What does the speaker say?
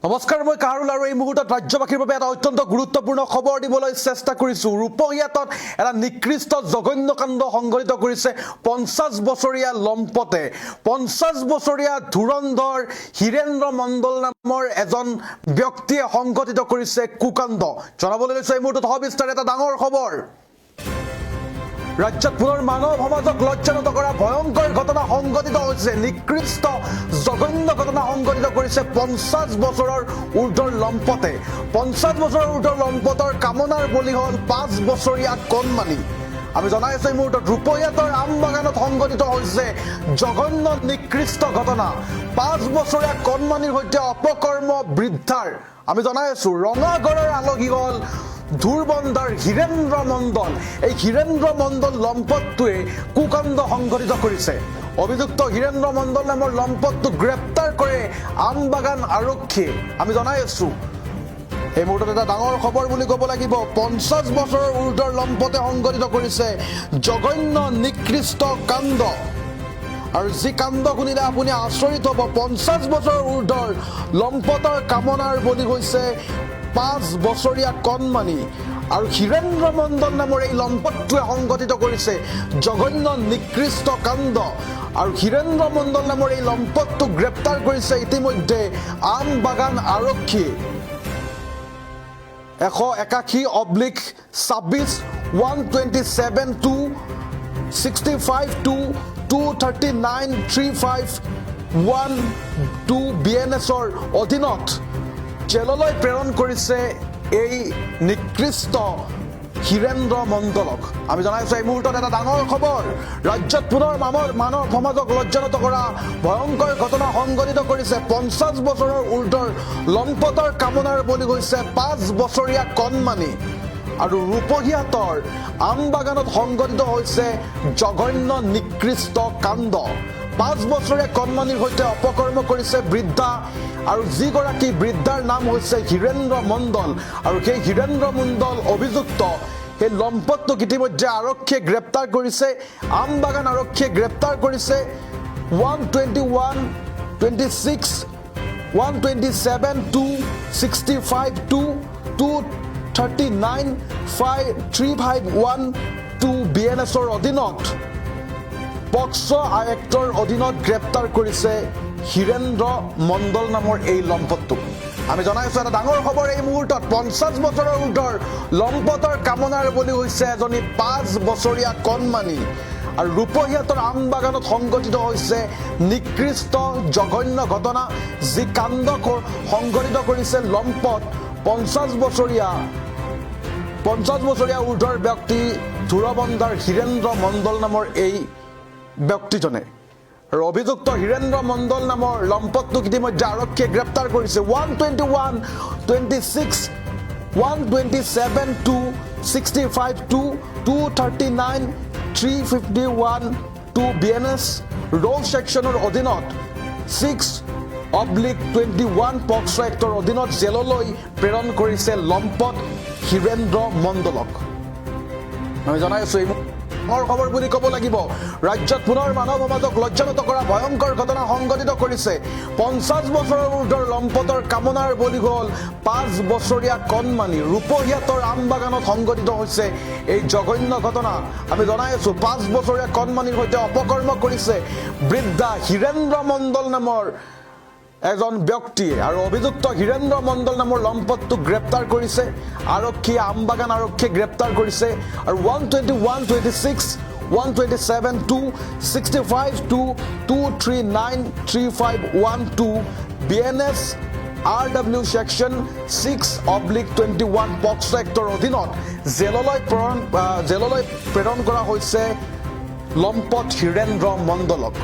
নমস্কাৰ, মই কাৰুল আৰু এই মুহূৰ্তত ৰাজ্যবাসীৰ বাবে এটা অত্যন্ত গুৰুত্বপূৰ্ণ খবৰ দিবলৈ চেষ্টা কৰিছোঁ। ৰূপহীয়াতত এটা নিকৃষ্ট জঘন্য কাণ্ড সংঘটিত কৰিছে 50 বছৰীয়া লম্পটে। 50 বছৰীয়া ধুৰন্ধৰ হীৰেন্দ্ৰ মণ্ডল নামৰ এজন ব্যক্তিয়ে সংঘটিত কৰিছে কুকাণ্ড। জনাবলৈ লৈছো এই মুহূৰ্তত সবিস্তাৰ এটা ডাঙৰ খবৰ। ৰাজ্যত পুনৰ মানৱ সমাজক লজ্জানত কৰা ভয়ংকৰ ঘটনা সংঘটিত হৈছে। নিকৃষ্ট জঘন্য ঘটনা সংঘটিত কৰিছে 50 বছৰৰ ঊৰ্ধৰ লম্পটে। 50 বছৰৰ ঊৰ্ধৰ লম্পটৰ কামনাৰ বলি হ'ল 5 বছৰীয়া কণমানি। আমি জনাই আছো এই মুহূৰ্তত ৰূপহীয়াতৰ আমবাগানত সংঘটিত হৈছে জঘন্য নিকৃষ্ট ঘটনা। 5 বছৰীয়া কণমানিৰ সৈতে অপকৰ্ম বৃদ্ধাৰ। আমি জনাই আছো ৰঙাগড়ৰ আলহী হ'ল ধুৰবন্দাৰ হীৰেন্দ্ৰ মণ্ডল। এই হীৰেন্দ্ৰ মণ্ডল লম্পটটোৱে কুকাণ্ড সংঘটিত কৰিছে। অভিযুক্ত হীৰেন্দ্ৰ মণ্ডল নামৰ লম্পটটোক গ্ৰেপ্তাৰ কৰে আমবাগান আৰক্ষীয়ে। আমি জনাই আছো এই মুহূৰ্তত এটা ডাঙৰ খবৰ বুলি ক'ব লাগিব। 50 বছৰৰ ঊৰ্ধৰ লম্পটে সংঘটিত কৰিছে জঘন্য নিকৃষ্ট কাণ্ড। আৰু যি কাণ্ড শুনিলে আপুনি আচৰিত হ'ব। 50 বছৰৰ ঊৰ্ধৰ লম্পটৰ কামনাৰ বলি হৈছে 5 বছৰীয়া কণমানি। আৰু হীৰেন্দ্ৰ মণ্ডল নামৰ এই লম্পটটোৱে সংঘটিত কৰিছে জঘন্য নিকৃষ্ট কাণ্ড। আৰু হীৰেন্দ্ৰ মণ্ডল নামৰ এই লম্পটটোক গ্ৰেপ্তাৰ কৰিছে ইতিমধ্যে আমবাগান আৰক্ষীয়ে। 181/265/239/3512 BNSৰ অধীনত জেললৈ প্ৰেৰণ কৰিছে এই নিকৃষ্ট হীৰেন্দ্ৰ মণ্ডলক। আমি জনাইছো এই মুহূৰ্তত এটা ডাঙৰ খবৰ। ৰাজ্যত পুনৰ মানৱ সমাজক লজ্জানত কৰা ভয়ংকৰ ঘটনা সংঘটিত কৰিছে 50 বছৰৰ ঊৰ্ধৰ লম্পটৰ কামনাৰ বলি হৈছে 5 বছৰীয়া কণমানি। আৰু ৰূপহীয়াতৰ আমবাগানত সংঘটিত হৈছে জঘন্য নিকৃষ্ট কাণ্ড। 5 বছৰীয়া কণমানিৰ সৈতে অপকৰ্ম কৰিছে বৃদ্ধা। আৰু যিগৰাকী বৃদ্ধাৰ নাম হৈছে হীৰেন্দ্ৰ মণ্ডল। আৰু সেই হীৰেন্দ্ৰ মণ্ডল অভিযুক্ত সেই লম্পটটোক ইতিমধ্যে আৰক্ষীয়ে গ্ৰেপ্তাৰ কৰিছে। আমবাগান আৰক্ষীয়ে গ্ৰেপ্তাৰ কৰিছে 121/267/239/3512 BNSৰ অধীনত পক্সো আইক্টৰ অধীনত গ্ৰেপ্তাৰ কৰিছে হীৰেন্দ্ৰ মণ্ডল নামৰ এই লম্পটটোক। আমি জনাইছো এটা ডাঙৰ খবৰ এই মুহূৰ্তত। 50 বছৰৰ ঊৰ্ধৰ লম্পটৰ কামনাৰ বলি হৈছে এজনী 5 বছৰীয়া কণমানি। আৰু ৰূপহীয়াতৰ আমবাগানত সংঘটিত হৈছে নিকৃষ্ট জঘন্য ঘটনা। যি কাণ্ড সংঘটিত কৰিছে লম্পট 50 বছৰীয়া ঊৰ্ধৰ ব্যক্তি ধুৰবন্দাৰ হীৰেন্দ্ৰ মণ্ডল নামৰ এই ব্যক্তিজনে। আৰু অভিযুক্ত হীৰেন্দ্ৰ মণ্ডল নামৰ লম্পটটোক ইতিমধ্যে আৰক্ষীয়ে গ্ৰেপ্তাৰ কৰিছে 121/265/239/3512 BNS ৰোল ছেকশ্যনৰ অধীনত 6/21 পক্সো এক্টৰ অধীনত জেললৈ প্ৰেৰণ কৰিছে লম্পট হীৰেন্দ্ৰ মণ্ডলক। আমি জনাই আছো এই খবৰ বুলি ক'ব লাগিব। ৰাজ্যত পুনৰ মানৱ সমাজক লজ্জানত কৰা ভয়ংকৰ ঘটনা সংঘটিত কৰিছে 50 বছৰৰ ঊৰ্ধৰ লম্পটৰ কামনাৰ বলি হ'ল 5 বছৰীয়া কণমানি। ৰূপহীয়াতৰ আমবাগানত সংঘটিত হৈছে এই জঘন্য ঘটনা। আমি জনাই আছো 5 বছৰীয়া কণমানিৰ সৈতে অপকৰ্ম কৰিছে বৃদ্ধা হীৰেন্দ্ৰ মণ্ডল নামৰ এজন ব্যক্তিয়ে। আৰু অভিযুক্ত হীৰেন্দ্ৰ মণ্ডল নামৰ লম্পটটোক গ্ৰেপ্তাৰ কৰিছে আৰক্ষীয়ে। আমবাগান আৰক্ষীয়ে গ্ৰেপ্তাৰ কৰিছে। আৰু 121/265/239/3512 BNS RW section 6/21 POCSO actor অধীনত জেললৈ প্ৰেৰণ কৰা হৈছে লম্পট হীৰেন্দ্ৰ মণ্ডলক।